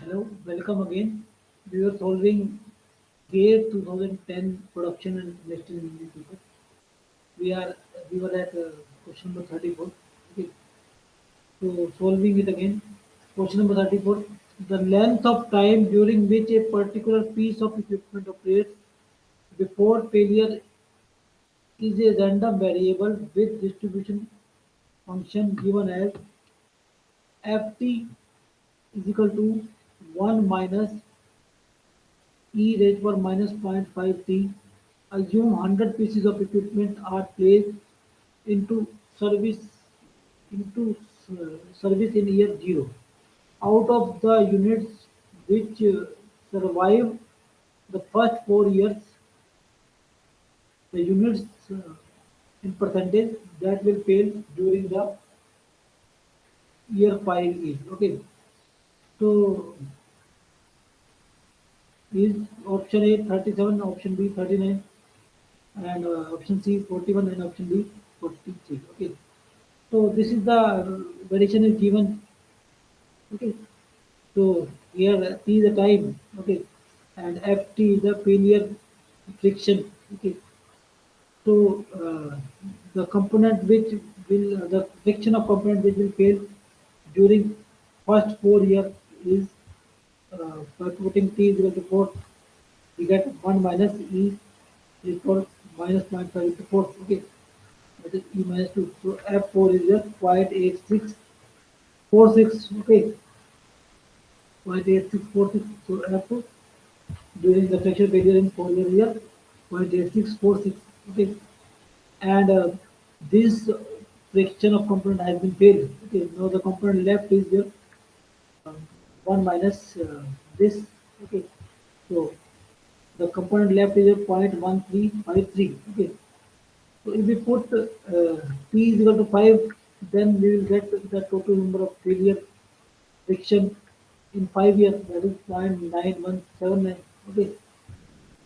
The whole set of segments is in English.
Hello, welcome again. We were solving GATE 2010 production and industrial engineering paper. We are we were at question number 34. Okay, so solving it again. Question number 34. The length of time during which a particular piece of equipment operates before failure is a random variable with distribution function given as Ft is equal to 1 minus e raised for minus 0.5 t. Assume 100 pieces of equipment are placed into service into service in year 0. Out of the units which survive the first 4 years, the units in percentage that will fail during the year 5 is okay. So is option A 37, option B 39, and option C 41 and option D 43. Okay. So this is the variation is given. Okay. So here T is the time. Okay. And Ft is the failure friction. Okay. So the component which will the friction of component which will fail during first 4 years is by putting T is equal to 4, we get 1 minus E is equal minus 0.5 into 4. Okay. That is E minus 2. So F4 is just 0.8646. Okay. 0.8646. So F during the fracture failure in 4 years here 0.8646. Okay. And this fraction of component has been failed. Okay. Now the component left is here 1 minus this. Okay. So the component left is 0.1353. Okay. So if we put P is equal to 5, then we will get the total number of failure friction in 5 years, that is 0.9179. Okay.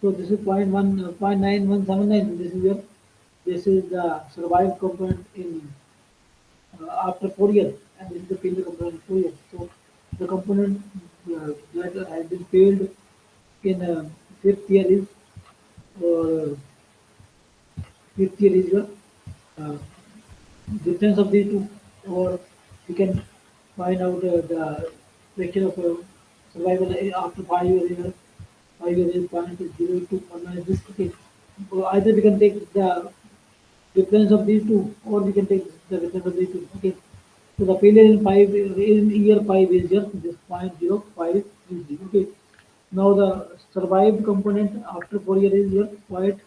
So this is 0.9179. This is the survived component in after 4 years, and this is the failure component in 4 years. So the component that has been failed in fifth year is uh, fifth year is your uh, difference of these two, or we can find out the fraction of survival after 5 years. 5 years is 0.02 or minus this. Okay. So either we can take the difference of these two, or we can take the difference of these two. Okay. So the failure in year 5 is just this 0.0533. Okay. Now the survived component after 4 years is your point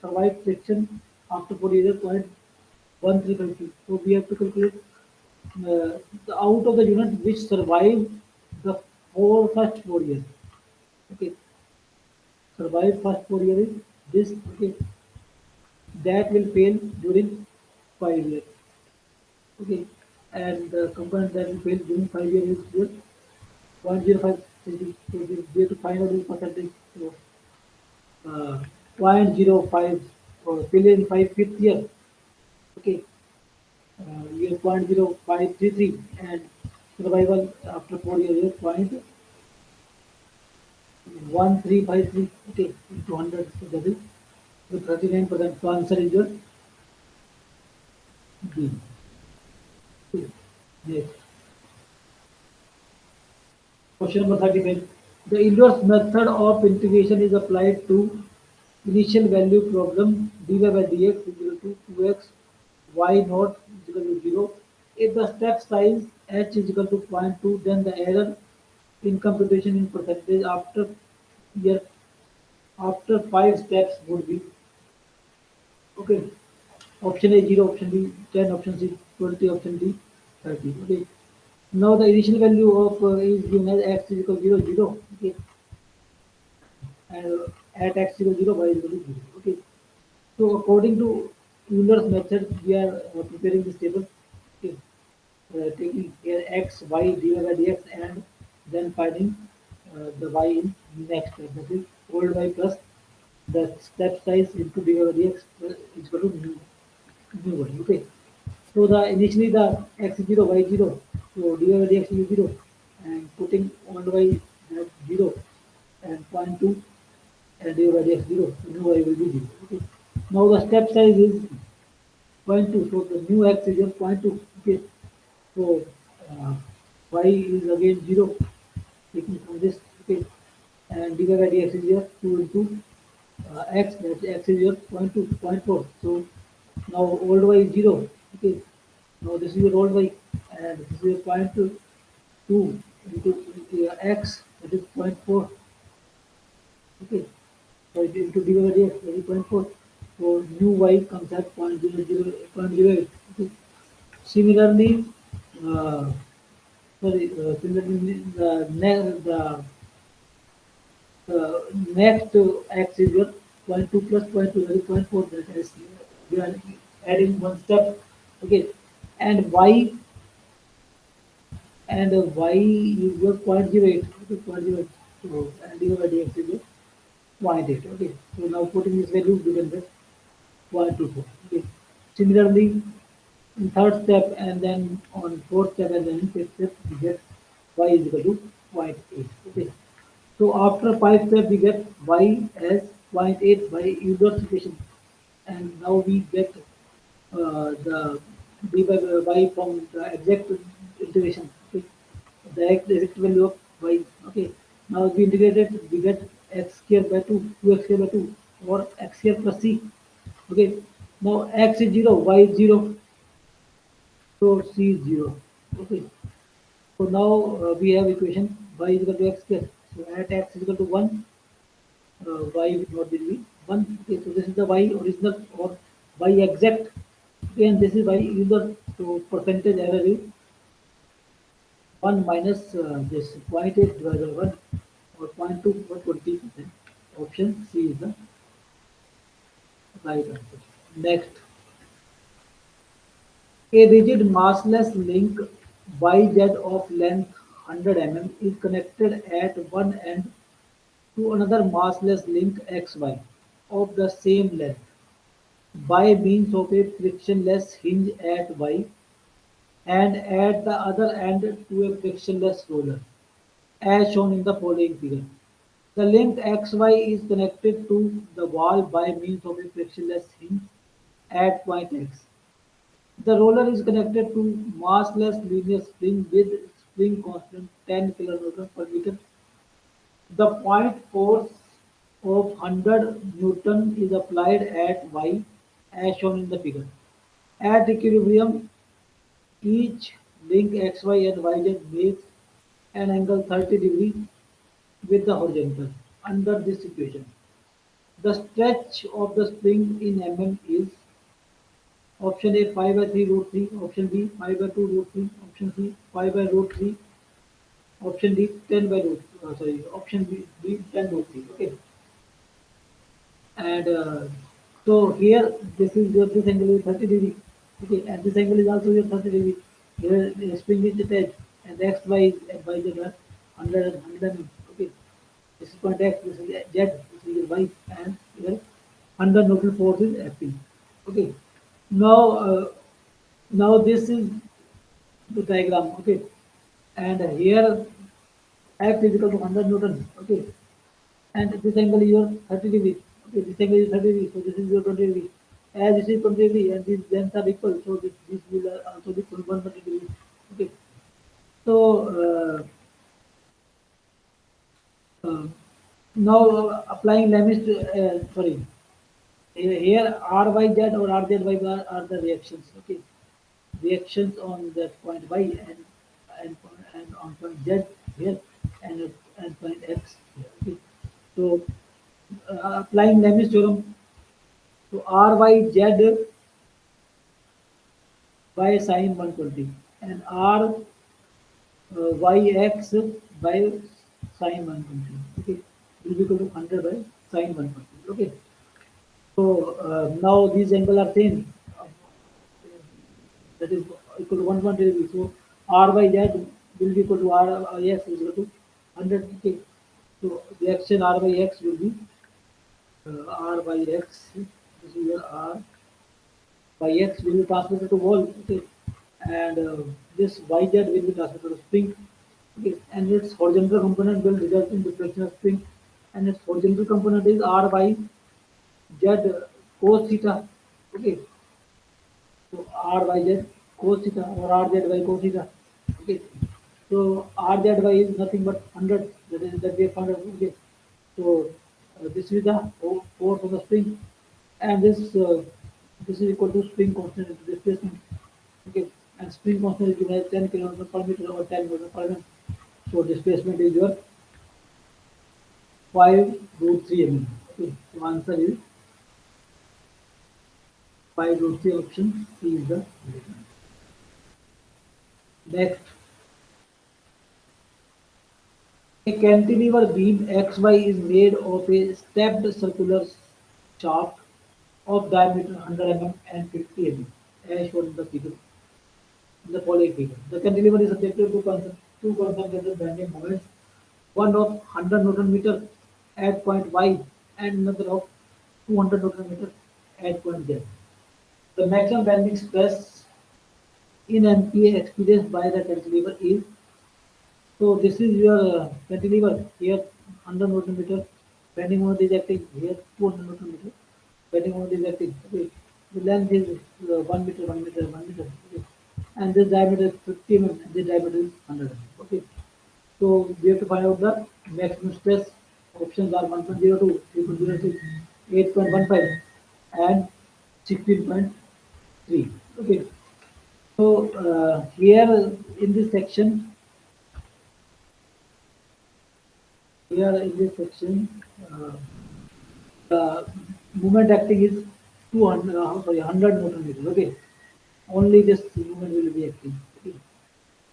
survived friction after 4 years is 0.1352. So we have to calculate the out of the unit which survive the first 4 years. Okay, survive first 4 years is this. Okay, that will fail during 5 years. Okay, and the component that will fail during 5 years is just 0.05. So we have to find out the percentage. So, 0.05 for failure in 5 fifth year. Okay, year 0.0533, and survival after 4 years is 0.1353. Okay, into 100. So that is the 39%. So answer is your B. Okay. Next. Question number 35. The inverse method of integration is applied to initial value problem dy by dx is equal to 2x y naught is equal to 0. If the step size h is equal to zero point 0.2, then the error in computation in percentage year after 5 steps would be okay. Option A 0, option B 10, option C 20, option D 30. Okay. Now the initial value of is given as x is equal to 0, 0. Okay. And at x equal to 0, y is equal to 0. Okay. So according to Euler's method, we are preparing this table. Okay. Taking here x, y, dy by dx, and then finding the y in next step. That is old y plus the step size into dy by dx is equal to new y. Okay. So the initially the x is 0, y is 0. So dy by dx is 0, and putting old y at 0 and point 2 and dy by dx 0, so new y will be 0. Okay. Now the step size is point 2, so the new x is your point 2. Okay. So uh, y is again 0, taking from this. Okay. And dy by dx is your 2 into x, that x is your point 2, point 4. So now old y is 0. Okay. Now this is your old y, and this is your point 2 into x, that is point 4. Okay. So into dy by dx, that is point 4. So new y comes at point 0, 0.08. Okay. Similarly, uh, similarly the next x is your point 2 plus point 2, that is point 4. That is, we are adding one step. Okay. And y y is your point 0.08. Okay, point 0.08. So and dy by dx is your point 0.8. Okay. So now putting this value, we can get 0.24. Okay. Similarly, in third step and then on fourth step and then in fifth step, we get y is equal to zero point 0.8. Okay. So after five steps, we get y as 0.8 by Euler's equation, and now we get the d by y from the exact integration. Okay. The exact value of y. Okay. Now we integrated, we get x square by 2, 2x square by 2, or x square plus c. Okay. Now x is 0, y is 0, so c is 0. Okay. So now we have equation y is equal to x square. So at x is equal to 1, y with not will be 1. Okay, so this is the y original or y exact. Okay, and this is y user. So percentage error is 1 minus this 0.8 divided by 1 or 0.2 or 20%. Option C is the right answer. Next, a rigid massless link YZ of length 100 is connected at one end to another massless link XY of the same length by means of a frictionless hinge at Y and at the other end to a frictionless roller, as shown in the following figure. The link XY is connected to the wall by means of a frictionless hinge at point X. The roller is connected to massless linear spring with spring constant 10 kN per meter. The point force of 100 Newton is applied at Y as shown in the figure. At equilibrium, each link XY and YZ makes an angle 30 degrees with the horizontal. Under this equation, the stretch of the spring in mm is option A 5 by 3 root 3, option B 5 by 2 root 3, option C 5 by root 3, option D 10 by root, option B 10 root 3. Okay. And so here this is your this angle is 30 degree. Okay, and this angle is also your 30 degree. Here the spring is attached and the x y is by the 100 okay. This is point x, this is z, this is your y, and here 100 Newton force is acting. Okay. Now now this is the diagram. Okay, and here x is equal to 100 Newton. Okay, and this angle is your 30 degree. Okay, this angle is 30 degree, so this is your 20 degree. As this is 20 degree and these lengths are equal, so this will also be 120 degree. Okay, so uh, now applying limits to, sorry, here RYZ or RZY are the reactions. Okay, reactions on that point Y and on point Z here and point X here. Okay, so applying Lami's theorem, so RYZ by sine 120 and RYX by sine 120. Okay, will be equal to 100 by sine 120. Okay, so now these angles are same. That is equal to 120 degrees. So R by Z will be equal to R by X is equal to 100. Okay. So the action R by X will be R by X. This is your R by X will be transmitted to wall. Okay. And this YZ will be transmitted to spring. Okay, and its horizontal component will result in deflection of spring, and its horizontal component is R by Z cos theta. Okay, so R by Z cos theta or R Z by cos theta. Okay, so R Z by is nothing but 100. That we have found out. Okay, so this is the force of the spring, and this is equal to spring constant into displacement. Okay, and spring constant is given as 10 kilometers per meter or 10 meters per minute. So displacement is your 5 root 3 mm. Okay, so answer is 5 root 3 option C is the next. A cantilever beam XY is made of a stepped circular shaft of diameter 100 mm and 50 mm, as shown in the figure. In the following figure, the cantilever is subjected to two concentrated bending moments, one of 100 Newton meter at point Y and another of 200 Newton meter at point Z. The maximum bending stress in MPa experienced by the cantilever is. So this is your cantilever here 100 Newton meter, bending moment is acting here 200 Newton meter, bending moment is acting. Okay. The length is 1 meter, 1 meter, 1 meter. Okay. And this diameter is 50 mm, and this diameter is 100 mm. Okay. So we have to find out the maximum stress. Options are 1.02, 3.06, 8.15, and 16.3. Okay. So here in this section, uh, the moment acting is 200, sorry, 100 Newton meter. Okay, only this moment will be acting. Okay,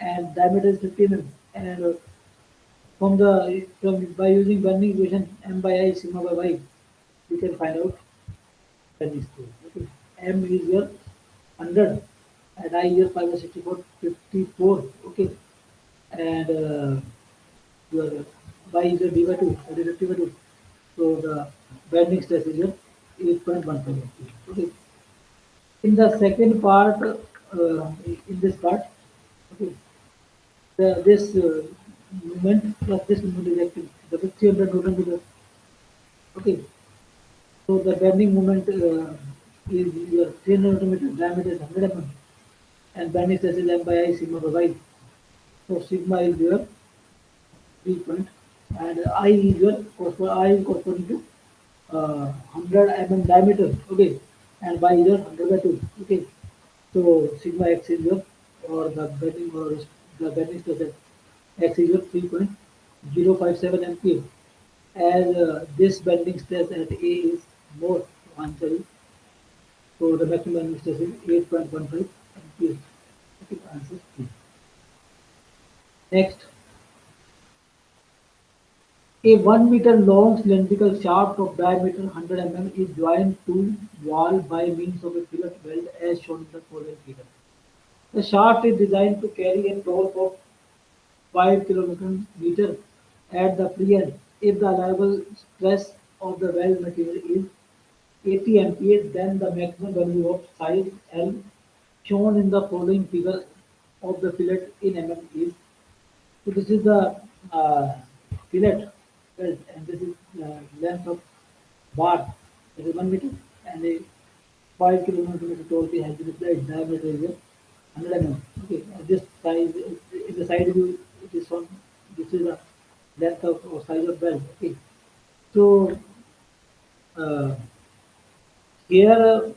and diameter is 50 mm. And from by using bending equation m by I sigma by y, we can find out bending score. Okay, m is your 100, and I is your 5 by 64, 54. Okay, and your by is your d by 2, that is 50 by 2. So the bending stress is your 8.15. Okay. In the second part, in this part, okay, this movement plus this movement is acting. That is 300 Newton meter. Okay. So the bending moment is your 300 Newton meter, diameter is 100 mm, and bending stress is m by I sigma by y. So sigma is your 3 point, and I is your I is corresponding to 100 mm diameter. Okay, and y is your 100 by 2. Okay, so sigma x is your or the bending stress at x is your 3.057 MPa. As this bending stress at A is more, answer is, so the maximum bending stress is 8.15 MPa. Okay, answer C. Next, a 1 meter long cylindrical shaft of diameter 100 mm is joined to wall by means of a fillet weld as shown in the following figure. The shaft is designed to carry a torque of 5 kN at the free end. If the allowable stress of the weld material is 80 MPa, then the maximum value of size L shown in the following figure of the fillet in mm is. So this is the fillet weld, and this is length of bar, that is 1 meter, and a 5 kilometer torque has been applied. Diameter is 100 mm. Okay, this size in the side view it is on. This is the length of or size of belt. Okay, so uh, here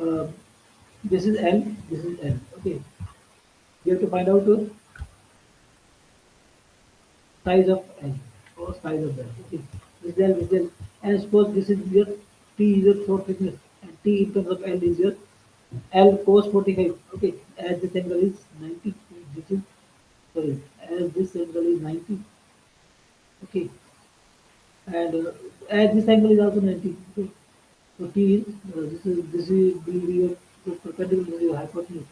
uh, this is L. This is L. Okay, we have to find out the size of L or size of belt. Okay, this is L. This is L. And suppose this is your T is your throat thickness, and T in terms of L is your L cos 45. Okay, as this angle is 90. This is sorry, as this angle is 90. Okay, and as this angle is also 90. Okay, so T is this is will be your perpendicular to your hypotenuse.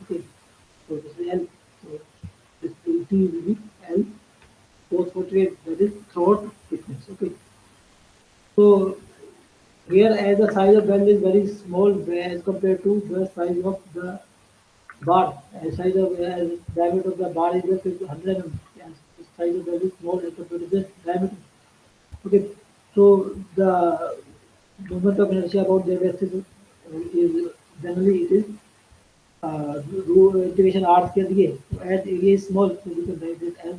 Okay, so this is L. So this T will be L cos 48. That is throat thickness. Okay, so here as the size of bell is very small as compared to the size of the bar. Size of diameter of the bar is just 100 mm, and size of the small is diameter. Okay, so the moment of inertia about the is generally it is integration r square दिए तो as area is small so we can write this as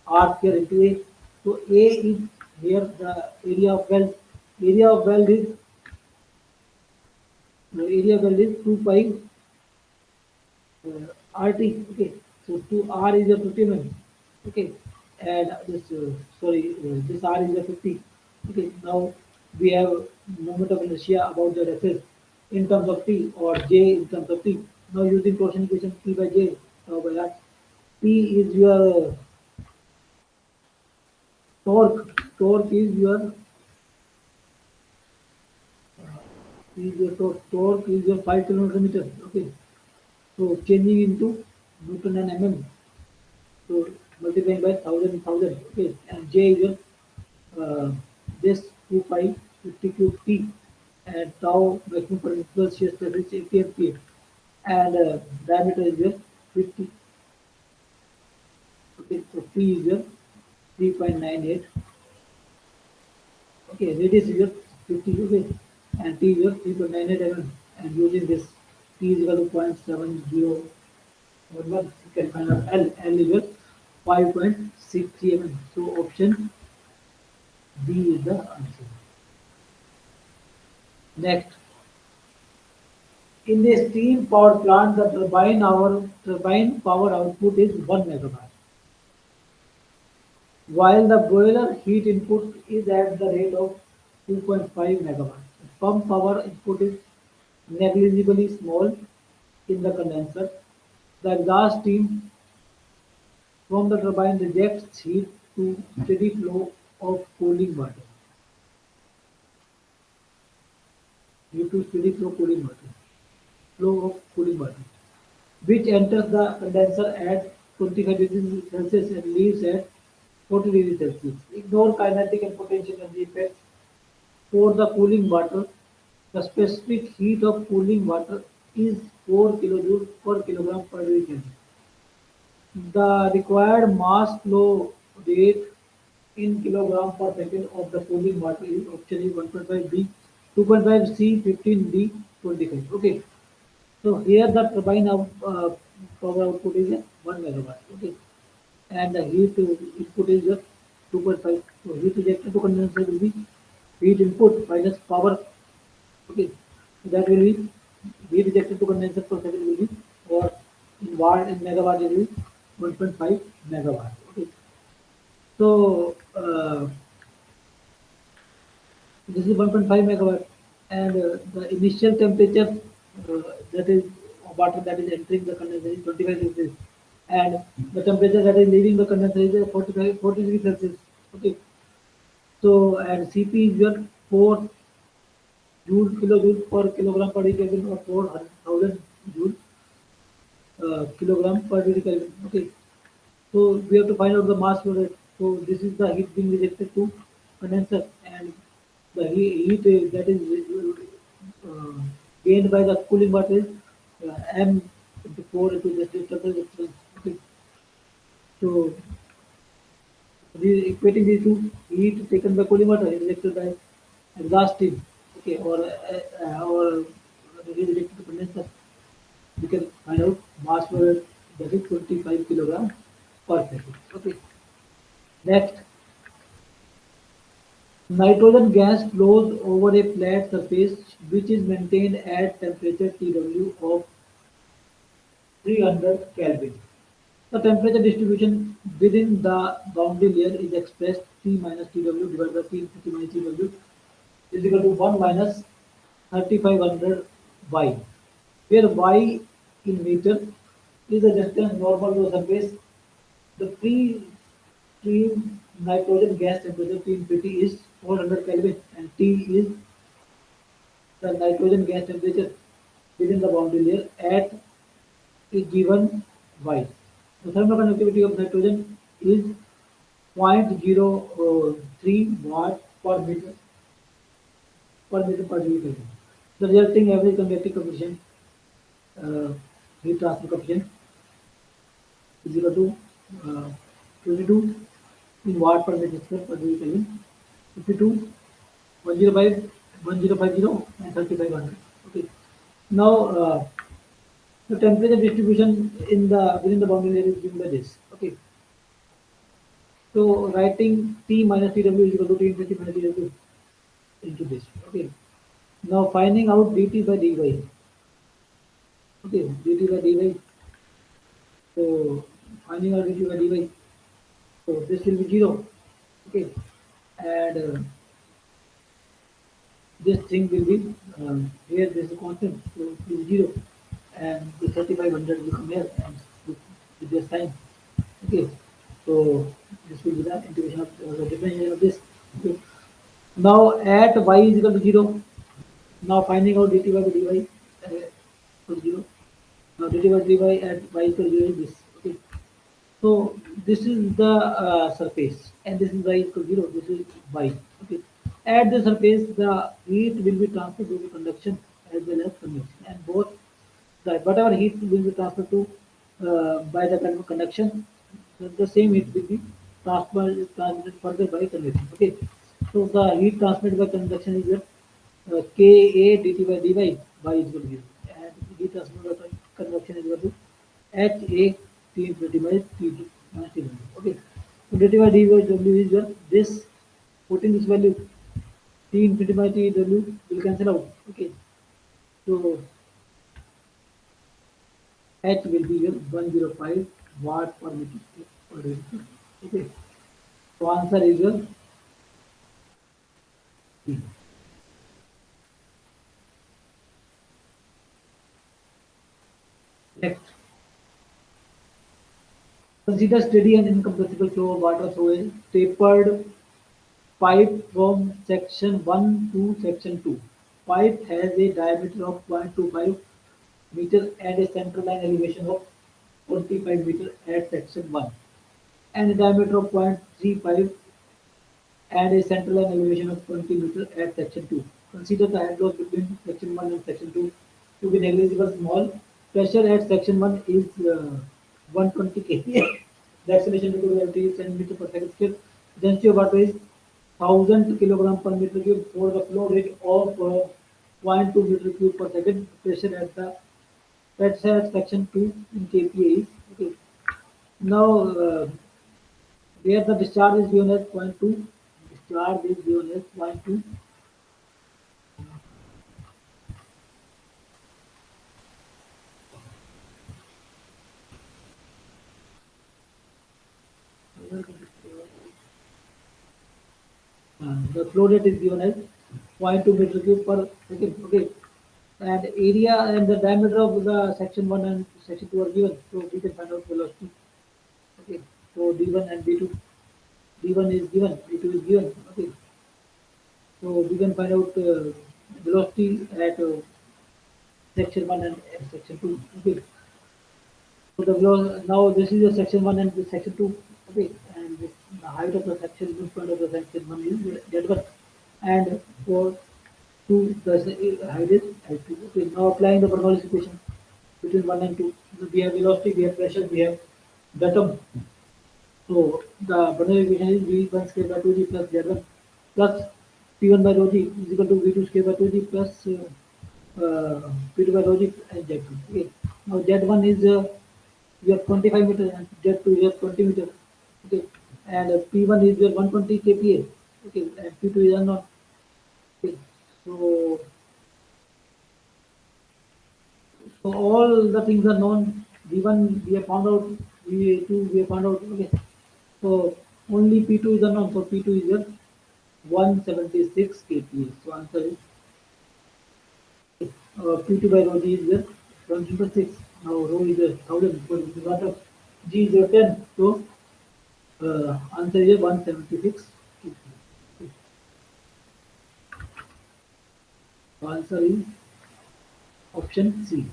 r square into a. So a is here the area of well is area of well is 2 pi RT. Okay, so 2 R is a 50 mm. Okay, and this this R is a 50. Okay, now we have moment of inertia about the axis in terms of T or J in terms of T. Now using torsion equation T by J by R. T is your torque. Torque is your torque. Torque is your 5 kilometer meter. Okay, so changing into Newton and mm. So multiplying by thousand. Okay, and J is your this 2 pi 50 cube T and tau maximum potential shear stress is 80 MPa and diameter is your 50. Okay, so P is your 3.98. Okay, radius is your 50. Okay, and T is your 3.98 mm. And using this T is equal to 0.7011, you can find out L. L is your 5.63 mm. So option D is the answer. Next, in the steam power plant, the turbine power output is 1 megawatt, while the boiler heat input is at the rate of 2.5 megawatt. Pump power input is negligibly small in the condenser. The exhaust stream from the turbine rejects heat to steady flow of cooling water. Due to steady flow of cooling water, which enters the condenser at 25 degrees Celsius and leaves at 40 degrees Celsius. Ignore kinetic and potential energy effects for the cooling water. The specific heat of cooling water is 4 kilojoules per kilogram per degree Celsius. The required mass flow rate in kilogram per second of the cooling water is option is 1.5 B, 2.5 C, 15 D, 25. Okay. So here the turbine of power output is 1 megawatt. Okay, and the heat input is 2.5. So heat rejected to condenser will be heat input minus power. Okay, so that will be heat rejected to condenser per second will be or in megawatt it will be 1.5 megawatt. Okay, so this is 1.5 megawatt, and the initial temperature that is water that is entering the condenser is 25 degrees, and the temperature that is leaving the condenser is 40 degrees Celsius. Okay, so and Cp is your 4 kilojoules per kilogram per degree Kelvin or 4,000 joule kilogram per degree Kelvin. Okay, so we have to find out the mass flow rate. So this is the heat being rejected to condenser, and the heat that is uh, gained by the cooling water is m into 4 into the temperature. Okay, so equating these two, heat taken by cooling water is rejected by exhaust steam. Okay, or it is rejected to condenser. We can find out mass flow rate that is 25 kilogram per second. Okay, next. Nitrogen gas flows over a flat surface which is maintained at temperature Tw of 300 Kelvin. The temperature distribution within the boundary layer is expressed T minus Tw divided by T infinity minus Tw is equal to 1 minus 3500 Y, where Y in meter is the distance normal to the surface. The pre-stream nitrogen gas temperature T infinity is 400 Kelvin and T is the nitrogen gas temperature within the boundary layer at a given Y. The thermal conductivity of nitrogen is 0.03 watt per meter per degree Kelvin. The resulting average conductive coefficient heat transfer coefficient is equal to 22 in watt per meter square per degree Kelvin, 52, 105, 1050, and 3500. Okay. Now the temperature distribution in the within the boundary layer is given by this. Okay. So writing T minus TW is equal to T infinity minus TW into this. Okay. Now finding out dt by dy. Okay, dt by dy. So finding out dt by dy. So this will be 0. Okay, and this thing will be here. This is constant, so it will be 0, and the 3500 will come here and with this sign. Okay, so this will be the integration of the differentiation of this. Okay. Now at y is equal to 0. Now finding out dt by dy equal to 0. Now dt by dy at y equal to 0 is this. Okay. So this is the surface, and this is y equal to 0. This is y. Okay. At the surface, the heat will be transferred to the conduction as well as convection, and both the whatever heat will be transferred to by the conduction, the same heat will be transmitted further by convection. Okay. So the heat transmitted by conduction is Ka dt by dy y is equal to 0, and heat transmitted by convection is equal to Ha T infinity by T2 minus T1. Okay. So dt by dy w is this, putting this value T infinity by Tw will cancel out. Okay. So H will be here 105 watt per meter per liter. Okay. So answer is your C. Next, consider steady and incompressible flow of water through a tapered pipe from section 1 to section 2. Pipe has a diameter of 0.25 meter and a central line elevation of 45 meter at section 1, and a diameter of 0.35 and a central line elevation of 20 meter at section 2. Consider the head loss between section 1 and section 2 to be negligible small. Pressure at section 1 is 120 kPa. The acceleration due to gravity is 10 meter per second square. Density of water is 1000 kilogram per meter cube for the flow rate of zero point 0.2 meter cube per second. Pressure at section 2 in kPa is okay. Now where the discharge is given as zero point 0.2, discharge is given as 0.2. The flow rate is given as zero point 0.2 meter cube per second. Okay, and area and the diameter of the section 1 and section 2 are given, so we can find out velocity. Okay, so d1 and d2. d1 is given, d2 is given. Okay, so we can find out velocity at section 1 and section 2. Okay, so now this is the section 1 and the section 2. Okay, and the height of the section in front of the section 1 is z1, and for 2 the height is h2. Okay, now applying the Bernoulli equation between 1 and 2. So we have velocity, we have pressure, we have datum. So the Bernoulli equation is v1 square by 2g plus z1 plus p1 by rho g is equal to v2 square by 2g plus p2 by rho g and z2. Okay. Now z1 is you have 25 meter and z2 you have 20 meter. Okay, and p1 is your 120 kPa. Okay, and p2 is unknown. Okay, so so all the things are known. V1 we have found out, V2 we have found out. Okay, so only P2 is unknown. So P2 is your 176 kPa. So answer is P2 by rho G is your 176. Now rho is your 1000. So this is water. G is your 10. So answer is your 176 kPa. So answer is option C.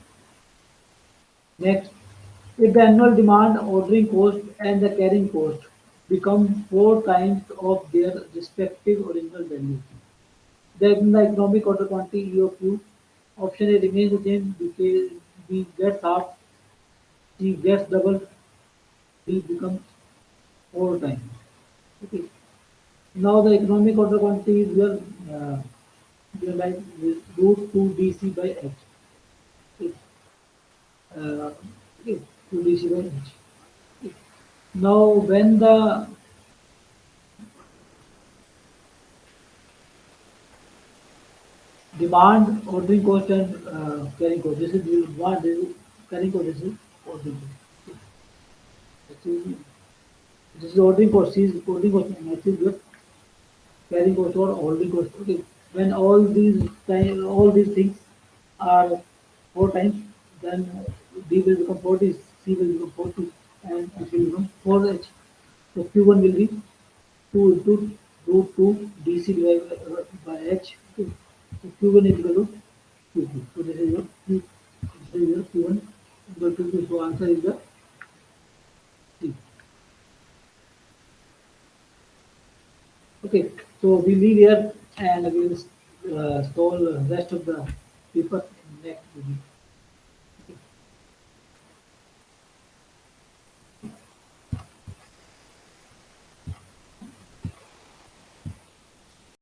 Next, if the annual demand, ordering cost, and the carrying cost become 4 times of their respective original value, then the economic order quantity E of Q, option A remains the same because we get half, C gets double will become 4 times. Okay. Now the economic order quantity is your like root 2 dc by h. Okay. Okay. 2 dc by h. Okay. Now when the demand, ordering cost and carrying cost. This is the demand, this is carrying cost, this is ordering cost. This is ordering cost, this is ordering cost, and this is your carrying cost or ordering cost. Okay. When all these things are 4 times, then D will become 40, C will become 40, and H will become 4H. So Q1 will be 2 into root 2 DC divided by H. Okay. So Q1 is equal to Q2. So this is your Q. This is your Q1 equal to Q. So answer is the C. Okay. So we leave here and we will solve the rest of the paper in next video.